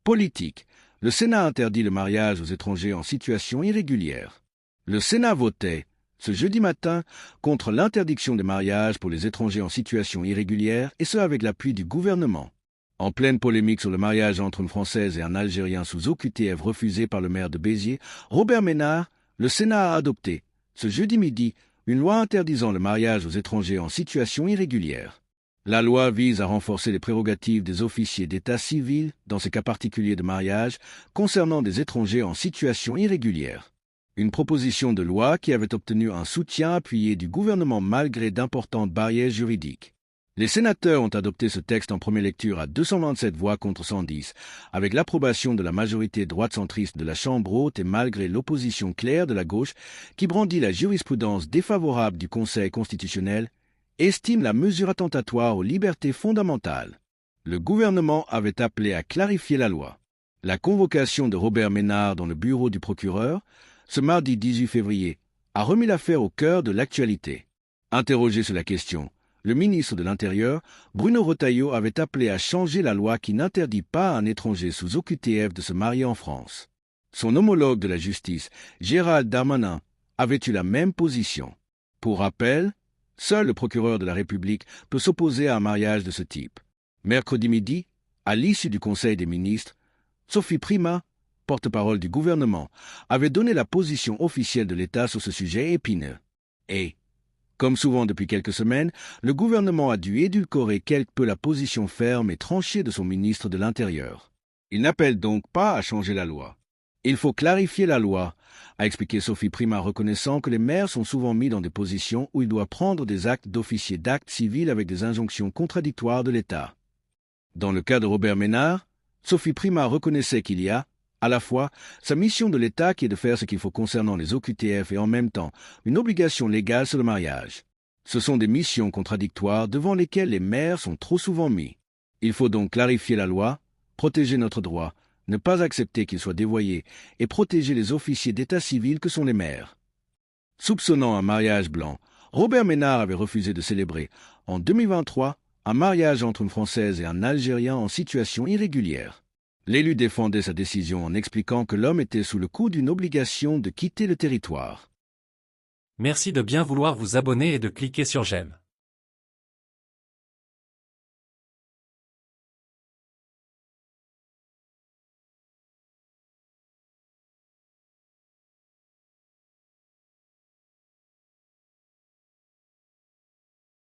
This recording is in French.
Politique. Le Sénat interdit le mariage aux étrangers en situation irrégulière. Le Sénat votait, ce jeudi matin, contre l'interdiction des mariages pour les étrangers en situation irrégulière, et ce avec l'appui du gouvernement. En pleine polémique sur le mariage entre une Française et un Algérien sous OQTF refusé par le maire de Béziers, Robert Ménard, le Sénat a adopté, ce jeudi midi, une loi interdisant le mariage aux étrangers en situation irrégulière. La loi vise à renforcer les prérogatives des officiers d'état civil, dans ces cas particuliers de mariage, concernant des étrangers en situation irrégulière. Une proposition de loi qui avait obtenu un soutien appuyé du gouvernement malgré d'importantes barrières juridiques. Les sénateurs ont adopté ce texte en première lecture à 227 voix contre 110, avec l'approbation de la majorité droite-centriste de la Chambre haute et malgré l'opposition claire de la gauche qui brandit la jurisprudence défavorable du Conseil constitutionnel, estime la mesure attentatoire aux libertés fondamentales. Le gouvernement avait appelé à clarifier la loi. La convocation de Robert Ménard dans le bureau du procureur, ce mardi 18 février, a remis l'affaire au cœur de l'actualité. Interrogé sur la question, le ministre de l'Intérieur, Bruno Retailleau, avait appelé à changer la loi qui n'interdit pas à un étranger sous OQTF de se marier en France. Son homologue de la justice, Gérald Darmanin, avait eu la même position. Pour rappel, seul le procureur de la République peut s'opposer à un mariage de ce type. Mercredi midi, à l'issue du Conseil des ministres, Sophie Primas, porte-parole du gouvernement, avait donné la position officielle de l'État sur ce sujet épineux. Et, comme souvent depuis quelques semaines, le gouvernement a dû édulcorer quelque peu la position ferme et tranchée de son ministre de l'Intérieur. Il n'appelle donc pas à changer la loi. Il faut clarifier la loi, a expliqué Sophie Primas, reconnaissant que les maires sont souvent mis dans des positions où ils doivent prendre des actes d'officier d'actes civils avec des injonctions contradictoires de l'État. Dans le cas de Robert Ménard, Sophie Primas reconnaissait qu'il y a, à la fois, sa mission de l'État qui est de faire ce qu'il faut concernant les OQTF et en même temps, une obligation légale sur le mariage. Ce sont des missions contradictoires devant lesquelles les maires sont trop souvent mis. Il faut donc clarifier la loi, protéger notre droit, ne pas accepter qu'il soit dévoyé et protéger les officiers d'état civil que sont les maires. Soupçonnant un mariage blanc, Robert Ménard avait refusé de célébrer, en 2023, un mariage entre une Française et un Algérien en situation irrégulière. L'élu défendait sa décision en expliquant que l'homme était sous le coup d'une obligation de quitter le territoire. Merci de bien vouloir vous abonner et de cliquer sur j'aime.